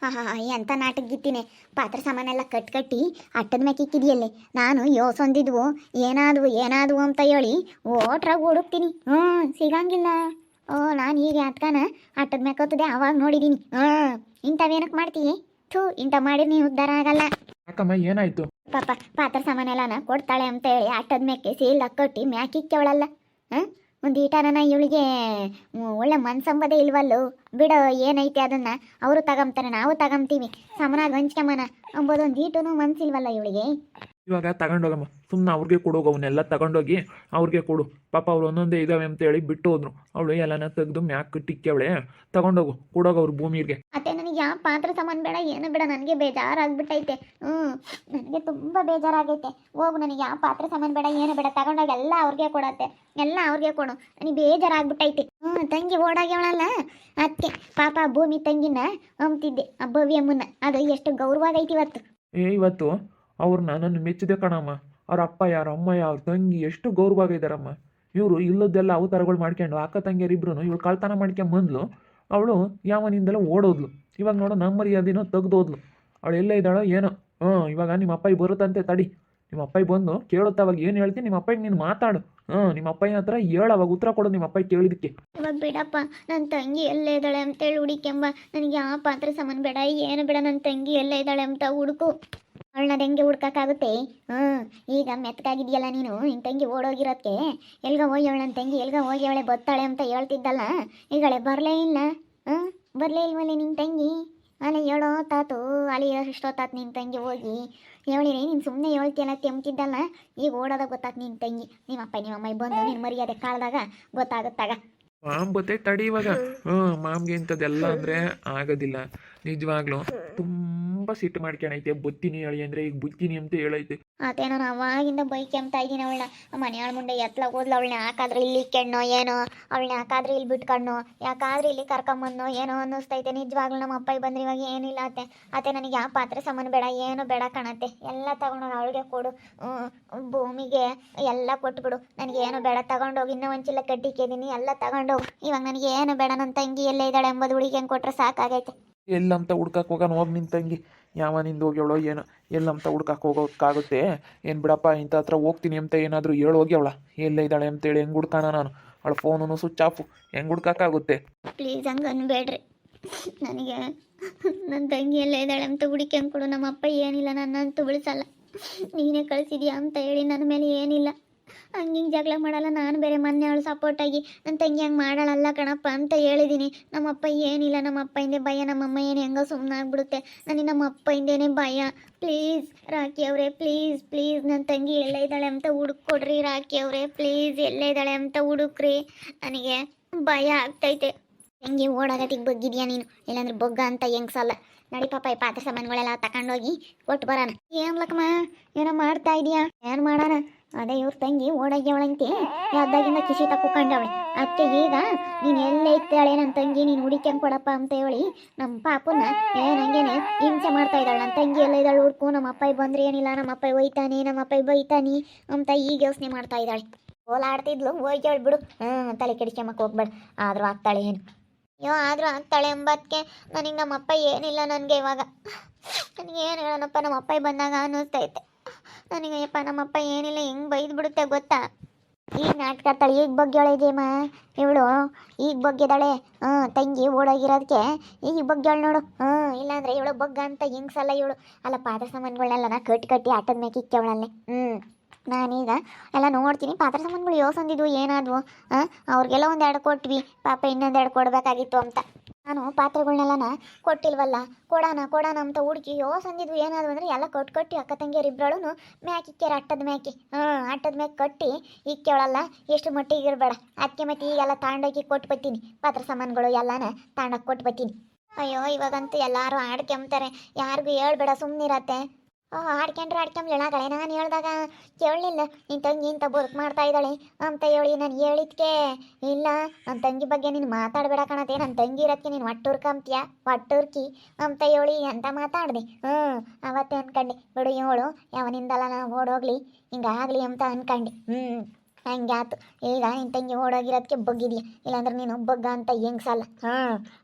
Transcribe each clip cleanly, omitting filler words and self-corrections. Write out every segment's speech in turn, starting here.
ಹಾ ಹಾ ಎಂತ ನಾಟಕ ಗಿತ್ತಿನೇ ಪಾತ್ರೆ ಸಾಮಾನೆಲ್ಲ ಕಟ್ಟಿ ಅಟ್ಟದ ಮ್ಯಾಕೆ ಇಕ್ಕಿದೆಯಲ್ಲೇ ನಾನು ಯೋಸೊಂದಿದ್ವು ಏನಾದ್ವು ಅಂತ ಹೇಳಿ ಓಟ್ರಾಗ ಹುಡುಕ್ತೀನಿ ಸಿಗಂಗಿಲ್ಲ. ನಾನು ಈಗ ಅತ್ಕನ ಅಟ್ಟದ ಮ್ಯಾಕೆ ಹತ್ತದೆ ಅವಾಗ ನೋಡಿದ್ದೀನಿ. ಇಂಥವೇನಕ್ಕೆ ಮಾಡ್ತೀವಿ? ಥೂ, ಇಂಥ ಮಾಡಿ ನೀವು ಉದ್ಧಾರ ಆಗಲ್ಲ. ಯಾಕಮ್ಮ ಏನಾಯ್ತು? ಪಾಪ ಪಾತ್ರೆ ಸಾಮಾನೆಲ್ಲನ ಕೊಡ್ತಾಳೆ ಅಂತ ಹೇಳಿ ಅಟ್ಟದ ಮ್ಯಾಕೆ ಸೀಲ್ ಕಟ್ಟಿ ಮ್ಯಾಕೆ ಇಕ್ಕವಳಲ್ಲ. ಒಂದು ಈಟನ ಇವಳಿಗೆ ಒಳ್ಳೆ ಮನ್ಸಂಬದೇ ಇಲ್ವಲ್ಲು. ಬಿಡು, ಏನೈತೆ ಅದನ್ನ ಅವರು ತಗೊಂತಾರೆ, ನಾವು ತಗೊಂತೀವಿ, ಸಮನಾಗಿ ಹಂಚ್ಕೊಂಬನ ಅಂಬೋದು ಒಂದು ಈಟೂ ಮನ್ಸಿಲ್ವಲ್ಲ ಇವಳಿಗೆ. ಇವಾಗ ತಗೊಂಡೋಗಮ್ಮ, ಸುಮ್ಮನೆ ಅವ್ರಿಗೆ ಕೊಡೋಗು, ಅವನ್ನೆಲ್ಲ ತಗೊಂಡೋಗಿ ಅವ್ರಿಗೆ ಕೊಡು. ಪಾಪ ಅವ್ರು ಒಂದೊಂದೇ ಇದಾವೆ ಅಂತೇಳಿ ಬಿಟ್ಟು ಹೋದ್ರು. ಅವಳು ಎಲ್ಲನ ತೆಗೆದು ಮ್ಯಾಕ್ ಟಿಕ್ಕವಳೆ, ತಗೊಂಡೋಗು, ಕೊಡೋಗು ಅವ್ರ ಭೂಮಿಗೆ. ಅತ್ತೆ, ನನಗೆ ಯಾವ ಪಾತ್ರೆ ಸಾಮಾನು ಬೇಡ, ಏನು ಬೇಡ, ನನಗೆ ಬೇಜಾರಾಗ್ಬಿಟ್ಟೈತೆ. ನನಗೆ ತುಂಬ ಬೇಜಾರಾಗೈತೆ. ಹೋಗು, ನನಗೆ ಯಾವ ಪಾತ್ರೆ ಸಾಮಾನು ಬೇಡ, ಏನು ಬೇಡ, ತಗೊಂಡೋಗಿ ಎಲ್ಲ ಅವ್ರಿಗೆ ಕೊಡತ್ತೆ, ಎಲ್ಲ ಅವ್ರಿಗೆ ಕೊಡು, ನನಗೆ ಬೇಜಾರಾಗ್ಬಿಟ್ಟೈತೆ. ತಂಗಿ ಓಡಾಗ್ಯವಳಲ್ಲ ಅದಕ್ಕೆ ಪಾಪ ಭೂಮಿ ತಂಗಿನ ಅಂಬ್ತಿದ್ದೆ, ಆ ಭವ್ಯ ಅಮ್ಮನ್ನ. ಅದು ಎಷ್ಟು ಗೌರವಾಗೈತಿ ಇವತ್ತು. ಇವತ್ತು ಅವ್ರನ್ನ ನನ್ನ ಮೆಚ್ಚಿದೆ ಕಣಮ್ಮ. ಅವ್ರ ಅಪ್ಪ ಯಾರು, ಅಮ್ಮ ಯಾರು, ತಂಗಿ ಎಷ್ಟು ಗೌರವಾಗಿದ್ದಾರಮ್ಮ. ಇವರು ಇಲ್ಲದ್ದೆಲ್ಲ ಅವತಾರಗಳು ಮಾಡ್ಕೊಂಡು ಅಕ್ಕ ತಂಗಿಯರಿಬ್ರು ಇವಳು ಕಳ್ತನ ಮಾಡ್ಕೊಂಬಂದ್ಲು. ಅವಳು ಯಾವನಿಂದೆಲ್ಲ ಓಡೋದ್ಲು. ಇವಾಗ ನೋಡೋ ನಮ್ಮ ಮರ್ಯಾದಿನೋ ತೆಗ್ದೋದ್ಲು. ಅವಳು ಎಲ್ಲೇ ಇದ್ದಾಳೋ ಏನೋ. ಇವಾಗ ನಿಮ್ಮ ಅಪ್ಪಾಯಿ ಬರುತ್ತಂತೆ, ತಡಿ. ನಿಮ್ಮ ಅಪ್ಪಾಯಿ ಬಂದು ಕೇಳುತ್ತೆ, ಅವಾಗ ಏನು ಹೇಳ್ತೀನಿ ನಿಮ್ಮ ಅಪ್ಪಾಯಿಗೆ ನೀನು ಮಾತಾಡು. ನಿಮ್ಮ ಅಪ್ಪಯ್ಯನ ಹತ್ರ ಹೇಳು, ಅವಾಗ ಉತ್ತರ ಕೊಡು ನಿಮ್ಮ ಅಪ್ಪಾಯಿ ಕೇಳಿದಕ್ಕೆ. ಇವಾಗ ಬಿಡಪ್ಪ, ನನ್ನ ತಂಗಿ ಎಲ್ಲೇ ಇದ್ದಾಳೆ ಅಂತೇಳಿ ಹುಡುಕೆಂಬ. ನನಗೆ ಯಾವ ಪಾತ್ರೆ ಸಾಮಾನು ಬೇಡ, ಏನು ಬೇಡ, ನನ್ನ ತಂಗಿ ಎಲ್ಲೇ ಇದ್ದಾಳೆ ಅಂತ ಹುಡುಕು. ಅವಳನ್ನ ಹೆಂಗೆ ಹುಡ್ಕಾಗುತ್ತೆ? ಈಗ ಮೆತ್ತಗಾಗಿದೆಯಲ್ಲ ನೀನು, ನಿನ್ನ ತಂಗಿ ಓಡೋಗಿರೋದಕ್ಕೆ. ಎಲ್ಗ ಹೋಗಿ ಅವಳು, ನನ್ನ ತಂಗಿ ಎಲ್ಗ ಹೋಗಿ ಅವಳೆ ಬತ್ತಾಳೆ ಅಂತ ಹೇಳ್ತಿದ್ದಲ್ಲ, ಈಗಳೆ ಬರಲೇ ಇಲ್ಲ. ಬರಲೇ ಇಲ್ವಲ್ಲ ನಿನ್ನ ತಂಗಿ. ಅಲ್ಲೇ ಹೇಳೋ ತಾತು, ಅಲ್ಲಿ ಎಷ್ಟೊತ್ತಾತು ನಿನ್ನ ತಂಗಿ ಹೋಗಿ ಹೇಳಿರಿ. ನೀನು ಸುಮ್ಮನೆ ಹೇಳ್ತಿಯಲ್ಲ ತೆಮ್ತಿದ್ದಲ್ಲ, ಈಗ ಓಡೋದಾಗ ಗೊತ್ತಾತು ನಿನ್ನ ತಂಗಿ. ನಿಮ್ಮಮ್ಮ ಬಂದು ನಿನ್ನ ಮರ್ಯಾದೆ ಕಾಳ್ದಾಗ ಗೊತ್ತಾಗುತ್ತಾಗ. ಮಾಮ್ ಬತ್ತೆ ತಡಿ ಇವಾಗ. ಮಾಮ್ಗೆ ಇಂಥದ್ದೆಲ್ಲ ಅಂದರೆ ಆಗೋದಿಲ್ಲ ನಿಜವಾಗ್ಲೂ. ತುಂಬ ಸಿಟ್ಟು ಮಾಡ್ಕೊಳೈತೆ. ಬತ್ತೀನಿ ಹೇಳಿ ಅಂದರೆ ಈಗ ಬುತ್ತೀನಿ ಅಂತ ಹೇಳೈತೆ. ಅದೇ ನಾನು ಅವಾಗಿಂದ ಬೈಕ್ ಎಂತ ಇದ್ದೀನಿ ಅವಳನ್ನ. ಮನೆಯಾಳ ಮುಂದೆ ಎತ್ತಲ ಹೋದ್ಲು. ಅವಳನ್ನ ಯಾಕಾದ್ರೆ ಇಲ್ಲಿ ಇಕ್ಕೆಣ್ಣೋ ಏನೋ, ಅವಳನ್ನ ಯಾಕಾದ್ರೆ ಇಲ್ಲಿ ಬಿಟ್ಕಣ್ಣೋ, ಯಾಕಾದ್ರೆ ಇಲ್ಲಿ ಕರ್ಕೊಂಬಂದೋ ಏನೋ ಅನ್ನಿಸ್ತೈತೆ. ನಿಜವಾಗ್ಲೂ ನಮ್ಮ ಅಪ್ಪಾಯಿ ಬಂದ್ರೆ ಇವಾಗ ಏನಿಲ್ಲ ಅತ್ತೆ ನನಗೆ ಯಾವ ಪಾತ್ರೆ ಸಾಮಾನು ಬೇಡ, ಏನು ಬೇಡ ಕಣತ್ತೆ. ಎಲ್ಲ ತಗೊಂಡೋಗಿ ಅವಳಿಗೆ ಕೊಡು. ಭೂಮಿಗೆ ಎಲ್ಲ ಕೊಟ್ಬಿಡು. ನನಗೆ ಏನು ಬೇಡ, ತಗೊಂಡೋಗಿ ಇನ್ನೂ ಒಂದು ಚೀಲ ಕಟ್ಟಿಕ್ಕಿದ್ದೀನಿ, ಎಲ್ಲ ತಗೊಂಡೋಗು. ಇವಾಗ ನನಗೆ ಏನು ಬೇಡ, ನನ್ನ ತಂಗಿ ಎಲ್ಲೇ ಇದ್ದಾಳೆ ಎಂಬುದು ಹುಡುಗಿ ಹೆಂಗೆ ಕೊಟ್ರೆ ಸಾಕಾಗೈತೆ. ಎಲ್ಲಂತ ಹುಡ್ಕಕ್ಕೆ ಹೋಗೋಣ ಹೋಗಿ ನಿನ್ನ ತಂಗಿ. ಯಾವನಿಂದ ಹೋಗ್ಯವಳೋ ಏನೋ, ಎಲ್ಲಂತ ಹುಡ್ಕಕ್ಕೆ ಹೋಗೋಕ್ಕಾಗುತ್ತೆ ಏನು ಬಿಡಪ್ಪ. ಇಂಥ ಹತ್ರ ಹೋಗ್ತೀನಿ ಅಂತ ಏನಾದರೂ ಹೇಳೋಗಿ ಅವಳ ಎಲ್ಲೇ ಇದ್ದಾಳೆ ಅಂತೇಳಿ ಹೆಂಗೆ ಹುಡ್ಕಾನ ನಾನು. ಅವಳ ಫೋನು ಸ್ವಿಚ್ ಆಫು, ಹೆಂಗೆ ಹುಡ್ಕಕ್ಕಾಗುತ್ತೆ? ಪ್ಲೀಸ್ ಹಂಗೆ ಅನ್ಬೇಡ್ರಿ. ನನಗೆ ನನ್ನ ತಂಗಿ ಎಲ್ಲ ಇದ್ದಾಳೆ ಅಂತ ಹುಡುಕಿ ಕೊಡು. ನಮ್ಮ ಅಪ್ಪ ಏನಿಲ್ಲ, ನನ್ನಂತೂ ಬಿಳಿಸಲ್ಲ. ನೀನೇ ಕಳಿಸಿದ್ಯಾ ಅಂತ ಹೇಳಿ ನನ್ನ ಮೇಲೆ ಏನಿಲ್ಲ. ಹಂಗೆ ಜಗಳ ಮಾಡಲ್ಲ. ನಾನು ಬೇರೆ ಮೊನ್ನೆ ಅವಳು ಸಪೋರ್ಟಾಗಿ ನನ್ನ ತಂಗಿ ಹಂಗೆ ಮಾಡಲ್ಲ ಕಣಪ್ಪ ಅಂತ ಹೇಳಿದ್ದೀನಿ. ನಮ್ಮಪ್ಪ ಏನಿಲ್ಲ, ನಮ್ಮ ಅಪ್ಪಯಿಂದೇ ಭಯ. ನಮ್ಮಮ್ಮ ಏನು ಹೆಂಗೋ ಸುಮ್ಮನೆ ಆಗ್ಬಿಡುತ್ತೆ. ನನಗೆ ನಮ್ಮ ಅಪ್ಪಯಿಂದೇನೆ ಭಯ. ಪ್ಲೀಸ್ ರಾಖಿ ಅವರೇ, ಪ್ಲೀಸ್ ಪ್ಲೀಸ್ ನನ್ನ ತಂಗಿ ಎಲ್ಲೇ ಇದ್ದಾಳೆ ಅಂತ ಹುಡುಕೊಡ್ರಿ. ರಾಖಿ ಅವರೇ ಪ್ಲೀಸ್ ಎಲ್ಲೇ ಇದ್ದಾಳೆ ಅಂತ ಹುಡುಕ್ರಿ. ನನಗೆ ಭಯ ಆಗ್ತೈತೆ. ತಂಗಿ ಓಡಾಗತ್ತಿಗೆ ಬಗ್ಗಿದ್ಯಾ ನೀನು, ಇಲ್ಲಾಂದ್ರೆ ಬೊಗ್ಗ ಅಂತ ಹೆಂಗ್ಸಲ್ಲ. ನಡಿ ಪಾಪ, ಈ ಪಾತ್ರೆ ಸಾಮಾನುಗಳೆಲ್ಲ ತಗೊಂಡೋಗಿ ಕೊಟ್ಟು ಬರೋಣ. ಏನು ಲಕ್ಕಮ್ಮ, ಏನೋ ಮಾಡ್ತಾ ಇದೀಯಾ? ಏನು ಮಾಡೋಣ? ಅದೇ ಇವ್ರ ತಂಗಿ ಓಡಾಗ್ಯವಳಂತೆ ಯಾವ್ದಾಗಿಂದ ಕಿಸಿ ತಕ್ಕೊಂಡವಳೆ. ಅದಕ್ಕೆ ಈಗ ನೀನು ಎಲ್ಲೇ ಇತ್ತಾಳೆ ನನ್ನ ತಂಗಿ, ನೀನು ಹುಡುಕ್ಯಂಗೆ ಕೊಡಪ್ಪ ಅಂತ ಹೇಳಿ ನಮ್ಮ ಪಾಪನ್ನ ಏನಂಗೇನೆ ಹಿಂಸೆ ಮಾಡ್ತಾ ಇದ್ದಾಳೆ. ನನ್ನ ತಂಗಿ ಎಲ್ಲ ಇದ್ದಾಳೆ ಹುಡ್ಕು, ನಮ್ಮ ಅಪ್ಪಾಯಿ ಬಂದ್ರೆ ಏನಿಲ್ಲ, ನಮ್ಮ ಅಪ್ಪಾಯಿ ಒಯ್ತಾನೆ, ನಮ್ಮ ಅಪ್ಪಾಯಿ ಬೈತಾನೆ ಅಂತ ಈಗ ಯೋಚನೆ ಮಾಡ್ತಾ ಇದ್ದಾಳೆ. ಓಲಾಡ್ತಿದ್ಲು, ಹೋಗ್ಯಾಳು ಬಿಡು. ತಲೆ ಕೆಡಿಸ್ಕೊಂಬಕ್ಕೆ ಹೋಗ್ಬೇಡ. ಆದರೂ ಆಗ್ತಾಳೆ ಏನು? ಆದರೂ ಆಗ್ತಾಳೆ ಎಂಬದಕ್ಕೆ ನನಗೆ ನಮ್ಮ ಅಪ್ಪ ಏನಿಲ್ಲ. ನನಗೆ ಇವಾಗ ನನಗೆ ಏನು ಹೇಳೋಣಪ್ಪ, ನಮ್ಮ ಅಪ್ಪಾಯಿ ಬಂದಾಗ ಅನ್ನಿಸ್ತೈತೆ ನನಗೆ. ಅಯ್ಯಪ್ಪ ನಮ್ಮಪ್ಪ ಏನಿಲ್ಲ, ಹೆಂಗೆ ಬೈದು ಬಿಡುತ್ತೆ ಗೊತ್ತಾ? ಈಗ ನಾಟಕ ಆಡ್ತಾಳೆ. ಈಗ ಬಗ್ಗೆಯೊಳಗೇಮ್ಮ ಇವಳು, ಈಗ ಬಗ್ಗೆದಾಳೆ. ತಂಗಿ ಓಡೋಗಿರೋದಕ್ಕೆ ಈಗ ಬಗ್ಗೆವಳು ನೋಡು. ಇಲ್ಲಾಂದ್ರೆ ಇವಳು ಬಗ್ಗ ಅಂತ ಹಿಂಗ್ಸಲ್ಲ ಇವಳು. ಅಲ್ಲ, ಪಾತ್ರೆ ಸಾಮಾನುಗಳನ್ನೆಲ್ಲ ಕಟ್ಟಿ ಆಟದ ಮೇಲೆ ಇಕ್ಕವಳಲ್ಲೇ. ನಾನೀಗ ಎಲ್ಲ ನೋಡ್ತೀನಿ. ಪಾತ್ರೆ ಸಾಮಾನುಗಳು ಯೋಸಂದಿದ್ವು ಏನಾದ್ವು. ಅವ್ರಿಗೆಲ್ಲ ಒಂದೆರಡು ಕೊಟ್ವಿ, ಪಾಪ ಇನ್ನೊಂದೆರಡು ಕೊಡಬೇಕಾಗಿತ್ತು ಅಂತ. ನಾನು ಪಾತ್ರೆಗಳನ್ನೆಲ್ಲನ ಕೊಟ್ಟಿಲ್ವಲ್ಲ, ಕೊಡೋಣ ಅಂತ ಹುಡುಕಿ ಯೋಸಂದಿದ್ವು ಏನಾದ್ವು ಅಂದರೆ ಎಲ್ಲ ಕಟ್ಟಿ ಅಕ್ಕ ತಂಗಿಯರಿಬ್ಬರಳು ಮ್ಯಾಕೆ ಇಕ್ಕ್ಯಾರ. ಅಟ್ಟದ ಮ್ಯಾಕೆ ಕಟ್ಟಿ ಇಕ್ಕವಳಲ್ಲ. ಎಷ್ಟು ಮಟ್ಟಿಗೆ ಇರಬೇಡ ಅದಕ್ಕೆ. ಮತ್ತೆ ಈಗೆಲ್ಲ ತಾಂಡೋಗಿ ಕೊಟ್ಟು ಬರ್ತೀನಿ. ಪಾತ್ರೆ ಸಾಮಾನುಗಳು ಎಲ್ಲನ ತಾಂಡೋಗಿ ಕೊಟ್ಟು ಬರ್ತೀನಿ. ಅಯ್ಯೋ, ಇವಾಗಂತೂ ಎಲ್ಲರೂ ಆಡ್ಕೊಂಬ್ತಾರೆ. ಯಾರಿಗೂ ಹೇಳ್ಬೇಡ, ಸುಮ್ಮನಿರತ್ತೆ. ಆಡ್ಕೊಂಬ್ಲೇಳಾಗಳೆ. ನಾನು ಹೇಳ್ದಾಗ ಕೇಳಲಿಲ್ಲ. ನಿನ್ನ ತಂಗಿ ಇಂಥ ಬದುಕು ಮಾಡ್ತಾ ಇದ್ದಾಳೆ ಅಂತ ಹೇಳಿ ನಾನು ಹೇಳಿದ್ಕೆ ಇಲ್ಲ, ನನ್ನ ತಂಗಿ ಬಗ್ಗೆ ನೀನು ಮಾತಾಡಬೇಡ ಕಣತೆ, ನನ್ನ ತಂಗಿ ಇರೋದಕ್ಕೆ ನೀನು ಒಟ್ಟುರ್ಕಿ ಅಂತ ಹೇಳಿ ಅಂತ ಮಾತಾಡಿದೆ. ಅವತ್ತೇ ಅನ್ಕಂಡು ಬಿಡು, ಇವಳು ಯಾವನಿಂದಲ್ಲ ನಾನು ಓಡೋಗ್ಲಿ, ಹಿಂಗಾಗಲಿ ಅಂತ ಅನ್ಕಂಡು. ಹಂಗೆ ಆತು. ಈಗ ನಿನ್ನ ತಂಗಿ ಓಡೋಗಿರೋದಕ್ಕೆ ಬಗ್ಗಿದ್ಯಾ, ಇಲ್ಲಾಂದ್ರೆ ನೀನು ಬಗ್ಗ ಅಂತ ಹೆಂಗ್ಸಲ್ಲ.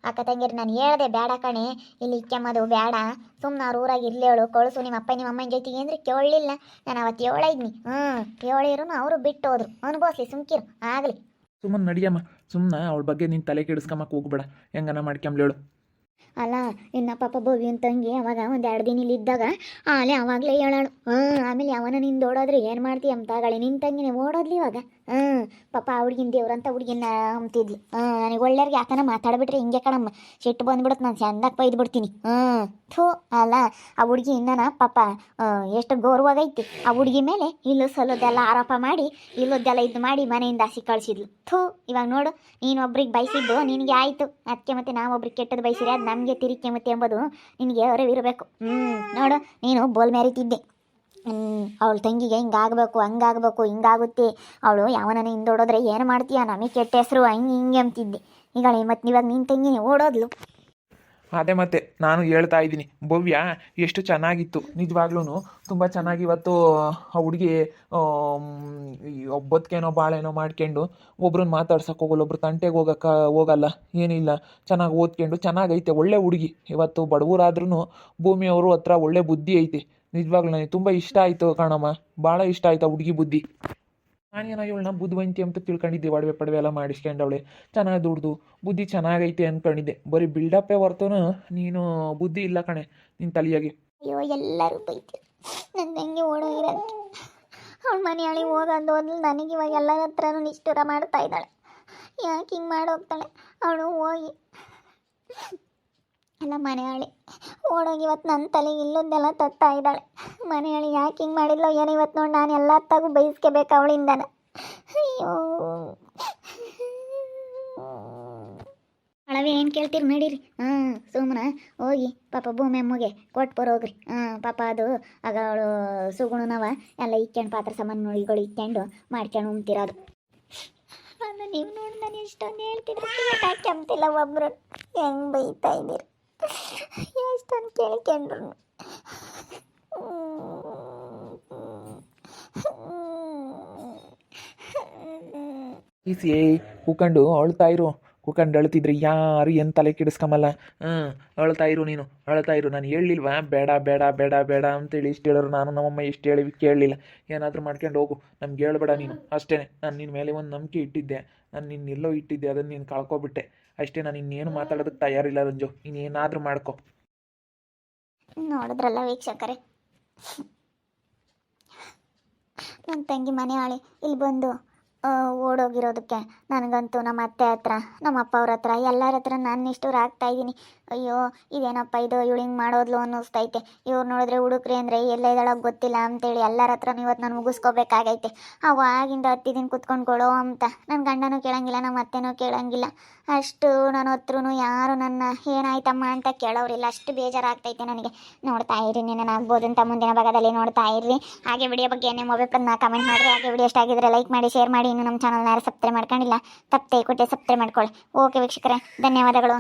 ಅಕ್ಕ ತಂಗಿರಿ ನಾನು ಹೇಳ್ದೆ ಬೇಡ ಕಣೆ, ಇಲ್ಲಿ ಕೆಮ್ಮದು ಬೇಡ, ಸುಮ್ಮನೆ ಅವ್ರ ಊರಾಗ ಇರ್ಲೇಳು, ಕಳಿಸು ನಿಮ್ಮ ಅಪ್ಪ ನಿಮ್ಮ ಅಮ್ಮನ ಜೊತೆಗೆ ಅಂದ್ರೆ ಕೇಳಲಿಲ್ಲ. ನಾನು ಅವತ್ತು ಹೇಳಿದ್ನಿ. ಹೇಳಿರು ಅವರು ಬಿಟ್ಟು ಹೋದ್ರು, ಅನ್ಬೋಸ್ಲಿ ಸುಮ್ಕಿರು ಆಗಲಿ. ಸುಮ್ಮನೆ ನಡಿಯಮ್ಮ, ಸುಮ್ಮನೆ ಅವಳ ಬಗ್ಗೆ ನೀನು ತಲೆ ಕೆಡಿಸ್ಕೊಂಬಕ್ಕೆ ಹೋಗ್ಬೇಡ, ಹೆಂಗನ ಮಾಡ್ಕೊಂಬ್ಲೇಳು. ಅಲ್ಲ ಇನ್ನ ಪಾಪ ಭವ್ಯನ ತಂಗಿ ಅವಾಗ ಒಂದು 2 ದಿನ ಇಲ್ಲಿ ಇದ್ದಾಗ ಆವಾಗಲೇ ಹೇಳಾಳು. ಆಮೇಲೆ ಯಾವನ ನಿಂದು ಓಡೋದ್ರೆ ಏನು ಮಾಡ್ತೀಯ ಅಂತಾಗಳಿ. ನಿನ್ನ ತಂಗಿನೇ ಓಡೋದ್ಲಿ ಇವಾಗ. ಪಾಪ ಆ ಹುಡುಗಿನ ದೇವ್ರಂತ ಹುಡುಗಿನ ಅಂತಿದ್ಲು. ನನಗೆ ಒಳ್ಳೆಯವ್ರಿಗೆ ಯಾಕನ ಮಾತಾಡ್ಬಿಟ್ರೆ ಹಿಂಗೆ ಕಣಮ್ಮ ಸಿಟ್ಟು ಬಂದ್ಬಿಡುತ್ತೆ, ನಾನು ಚಂದಾಗಿ ಬೈದು ಬಿಡ್ತೀನಿ. ಥೂ ಅಲ್ಲ ಆ ಹುಡುಗಿ ಇನ್ನನ ಪಾಪ ಎಷ್ಟು ಗೌರವಾಗೈತಿ ಆ ಹುಡುಗಿ ಮೇಲೆ. ಇಲ್ಲು ಸಲ್ಲದೆಲ್ಲ ಆರೋಪ ಮಾಡಿ, ಇಲ್ಲದ್ದೆಲ್ಲ ಇದು ಮಾಡಿ ಮನೆಯಿಂದ ಹಸಿ ಕಳಿಸಿದ್ಲು. ಥೂ ಇವಾಗ ನೋಡು, ನೀನು ಒಬ್ರಿಗೆ ಬಯಸಿದ್ದು ನಿನಗೆ ಆಯಿತು, ಅದಕ್ಕೆ ಮತ್ತೆ ನಾವೊಬ್ರಿಗೆ ಕೆಟ್ಟದ್ದು ಬಯಸಿದ್ರೆ ಅದು ನಮಗೆ ತಿರುಗಿ ಮತ್ತೆ ಎಂಬುದು ನಿನಗೆ ಅರಿವಿರಬೇಕು. ನೋಡು ನೀನು ಬೋಲ್ ಮೆರಿತಿದ್ದೆ. ಅವಳ ತಂಗಿಗೆ ಹಿಂಗಾಗಬೇಕು, ಹಂಗಾಗಬೇಕು, ಹಿಂಗಾಗುತ್ತೆ, ಅವಳು ಯಾವನ ಹಿಂದೋಡೋದ್ರೆ ಏನು ಮಾಡ್ತೀಯ, ನಮಗೆ ಕೆಟ್ಟ ಹೆಸರು, ಹಿಂಗೆ ಅಂತಿದ್ದೆ. ಈಗ ಮತ್ತು ಇವಾಗ ನಿನ್ನ ತಂಗಿನೇ ಓಡೋದ್ಲು. ಅದೇ ಮತ್ತೆ ನಾನು ಹೇಳ್ತಾ ಇದ್ದೀನಿ, ಭವ್ಯ ಎಷ್ಟು ಚೆನ್ನಾಗಿತ್ತು ನಿಜವಾಗ್ಲೂ, ತುಂಬ ಚೆನ್ನಾಗಿ. ಇವತ್ತು ಆ ಹುಡುಗಿ ಒಬ್ಬತ್ತೇನೋ ಬಾಳೇನೋ ಮಾಡ್ಕೊಂಡು ಒಬ್ರನ್ನ ಮಾತಾಡ್ಸಕ್ಕೆ ಹೋಗಲ್ಲ, ಒಬ್ರು ತಂಟೆಗೆ ಹೋಗಲ್ಲ, ಏನಿಲ್ಲ, ಚೆನ್ನಾಗಿ ಓದ್ಕೊಂಡು ಚೆನ್ನಾಗೈತೆ, ಒಳ್ಳೆ ಹುಡುಗಿ. ಇವತ್ತು ಬಡವರಾದ್ರೂ ಭೂಮಿಯವರು ಹತ್ರ ಒಳ್ಳೆ ಬುದ್ಧಿ ಐತೆ. ನಿಜವಾಗ್ಲೂ ನನಗೆ ತುಂಬ ಇಷ್ಟ ಆಯಿತು ಕಣಮ್ಮ, ಭಾಳ ಇಷ್ಟ ಆಯ್ತು ಆ ಹುಡುಗಿ ಬುದ್ಧಿ. ನಾನೇನೋ ಇವಳನ್ನ ಬುದ್ಧಿವಂತಿ ಅಂತ ತಿಳ್ಕೊಂಡಿದ್ದೆ, ಒಡವೆ ಪಡವೆ ಎಲ್ಲ ಮಾಡಿಸ್ಕೊಂಡವಳೆ, ಚೆನ್ನಾಗಿ ದುಡ್ದು ಬುದ್ಧಿ ಚೆನ್ನಾಗೈತೆ ಅಂದ್ಕೊಂಡಿದ್ದೆ. ಬರೀ ಬಿಲ್ಡಪ್ಪೇ ಹೊರ್ತನು ನೀನು ಬುದ್ಧಿ ಇಲ್ಲ ಕಣೆ ನಿನ್ನ ತಲೆಯಾಗೆ. ಅಯ್ಯೋ ಎಲ್ಲರೂ ಬೈತೀರ ನನ್ನ ತಂಗಿ ಓಡೋಗಿರೋದಕ್ಕೆ. ಅವಳ ಮನೆಯಾಳಿ ಹೋಗೋದು ನನಗೆ ಇವಾಗ ಎಲ್ಲರ ಹತ್ರನೂ ನಿಷ್ಠುರ ಮಾಡ್ತಾ ಇದ್ದಾಳೆ. ಯಾಕೆ ಹಿಂಗೆ ಮಾಡೋಗ್ತಾಳೆ ಅವಳು ಹೋಗಿ. ಎಲ್ಲ ಮನೆಯಾಳಿ ಓಡೋಗಿ ಇವತ್ತು ನನ್ನ ತಲೆಗೆ ಇಲ್ಲೊಂದೆಲ್ಲ ತತ್ತಾ ಇದ್ದಾಳೆ. ಮನೆಯಾಳಿ ಯಾಕೆ ಹಿಂಗೆ ಮಾಡಿದ್ಲೋ ಏನೋ, ಇವತ್ತು ನೋಡಿ ನಾನು ಎಲ್ಲ ತಾಗೂ ಬಯಸ್ಕೋಬೇಕು ಅವಳಿಂದನ. ಅಯ್ಯೋ ಅಳವೆ ಏನು ಕೇಳ್ತೀರಿ ನಡೀರಿ. ಸುಮ್ಮನೆ ಹೋಗಿ ಪಾಪ ಭೂಮಿ ಅಮ್ಮಗೆ ಕೊಟ್ಟು ಬರೋಗ್ರಿ. ಪಾಪ ಅದು ಆಗ ಅವಳು ಸುಗುಣನವ ಎಲ್ಲ ಇಕ್ಕೊಂಡು ಪಾತ್ರ ಸಾಮಾನು ನೋಡಿಗಳು ಇಕ್ಕೊಂಡು ಮಾಡ್ಕೊಂಡು ಉಣ್ತಿರೋದು. ಅದು ನೀವು ನೋಡಿ ನಾನು ಎಷ್ಟೊಂದು ಹೇಳ್ತಿದ್ರೆ ಕೆಮ್ತಿಲ್ಲ, ಒಬ್ರು ಹೆಂಗೆ ಬೈತಾ ಇದ್ದೀರಿ, ಎಷ್ಟೊಂದು ಕೇಳ್ಕೊಂಡ್ರು. ಈಸಿ ಕೂಕೊಂಡು ಅಳ್ತಾ ಇರು, ಕೂಕೊಂಡು ಅಳ್ತಿದ್ರೆ ಯಾರು ಏನು ತಲೆ ಕೆಡಿಸ್ಕೊಂಬಲ್ಲ. ಅಳ್ತಾ ಇರು, ನೀನು ಅಳ್ತಾ ಇರು. ನಾನು ಹೇಳಿಲ್ವಾ ಬೇಡ ಬೇಡ ಬೇಡ ಬೇಡ ಅಂತೇಳಿ ಇಷ್ಟು ಹೇಳೋರು, ನಾನು ನಮ್ಮಮ್ಮ ಇಷ್ಟು ಹೇಳಿ ಕೇಳಲಿಲ್ಲ. ಏನಾದರೂ ಮಾಡ್ಕೊಂಡು ಹೋಗು, ನಮ್ಗೆ ಹೇಳ್ಬೇಡ ನೀನು ಅಷ್ಟೇ. ನಾನು ನಿನ್ನ ಮೇಲೆ ಒಂದು ನಂಬಿಕೆ ಇಟ್ಟಿದ್ದೆ, ನಾನು ನಿನ್ನೆಲ್ಲೋ ಇಟ್ಟಿದ್ದೆ, ಅದನ್ನು ನೀನು ಕಳ್ಕೊಬಿಟ್ಟೆ ಅಷ್ಟೇ. ನಾನು ಇನ್ನೇನು ಮಾತಾಡೋದಕ್ಕೆ ತಯಾರಿಲ್ಲ ರಂಜು, ಇನ್ನೇನಾದರೂ ಮಾಡ್ಕೊ. ನೋಡಿದ್ರಲ್ಲ ವೀಕ್ಷಕರೇ, ನನ್ನ ತಂಗಿ ಮನೆ ಆಳಿ ಇಲ್ಲಿ ಬಂದು ಓಡೋಗಿರೋದಕ್ಕೆ ನನಗಂತೂ ನಮ್ಮ ಅತ್ತೆ ಹತ್ರ ನಮ್ಮ ಅಪ್ಪ ಅವ್ರ ಹತ್ರ ಎಲ್ಲರ ಹತ್ರ ನಾನು ನಿಷ್ಠೂರ ಆಗ್ತಾಯಿದ್ದೀನಿ. ಅಯ್ಯೋ ಇದೇನಪ್ಪ ಇದು, ಇವಳು ಹಿಂಗೆ ಮಾಡೋದ್ಲು ಅನ್ನಿಸ್ತೈತೆ. ಇವ್ರು ನೋಡಿದ್ರೆ ಹುಡುಕ್ರಿ ಅಂದರೆ ಎಲ್ಲೇ ಇದ್ದಾಳೋ ಗೊತ್ತಿಲ್ಲ ಅಂತೇಳಿ ಎಲ್ಲರ ಹತ್ರ ಇವತ್ತು ನಾನು ಮುಗಿಸ್ಕೋಬೇಕಾಗೈತೆ. ಅವಾಗಿಂದ 10 ದಿನ ಕುತ್ಕೊಂಡು ಕೊಡೋ ಅಂತ ನನ್ನ ಗಂಡನೂ ಕೇಳಂಗಿಲ್ಲ, ನಮ್ಮ ಅತ್ತೆನೂ ಕೇಳಂಗಿಲ್ಲ. ಅಷ್ಟು ನನ್ನ ಹತ್ರನೂ ಯಾರು ನನ್ನ ಏನಾಯ್ತಮ್ಮ ಅಂತ ಕೇಳೋರಿಲ್ಲ. ಅಷ್ಟು ಬೇಜಾರಾಗ್ತೈತೆ ನನಗೆ. ನೋಡ್ತಾ ಇರಿ, ನೆನನಾಗ್ಬೋದು ಅಂತ ಮುಂದಿನ ಭಾಗದಲ್ಲಿ ನೋಡ್ತಾ ಇರ್ರಿ. ಹಾಗೆ ವಿಡಿಯೋ ಬಗ್ಗೆ ಏನೇ ಮೊಬೈಲ್ನ ಕಮೆಂಟ್ ಮಾಡಿರಿ. ಹಾಗೆ ವಿಡಿಯೋ ಇಷ್ಟ ಆಗಿದ್ರೆ ಲೈಕ್ ಮಾಡಿ, ಶೇರ್ ಮಾಡಿ. ಇನ್ನು ನಮ್ಮ ಚಾನಲ್ನ ಯಾರು ಸಬ್ಸ್ಕ್ರೈಬ್ ಮಾಡ್ಕೊಂಡಿಲ್ಲ ತಪ್ಪದೆ ಕೊಟ್ಟೆ ಸಬ್ಸ್ಕ್ರೈಬ್ ಮಾಡ್ಕೊಳ್ಳಿ. ಓಕೆ ವೀಕ್ಷಕರೇ, ಧನ್ಯವಾದಗಳು.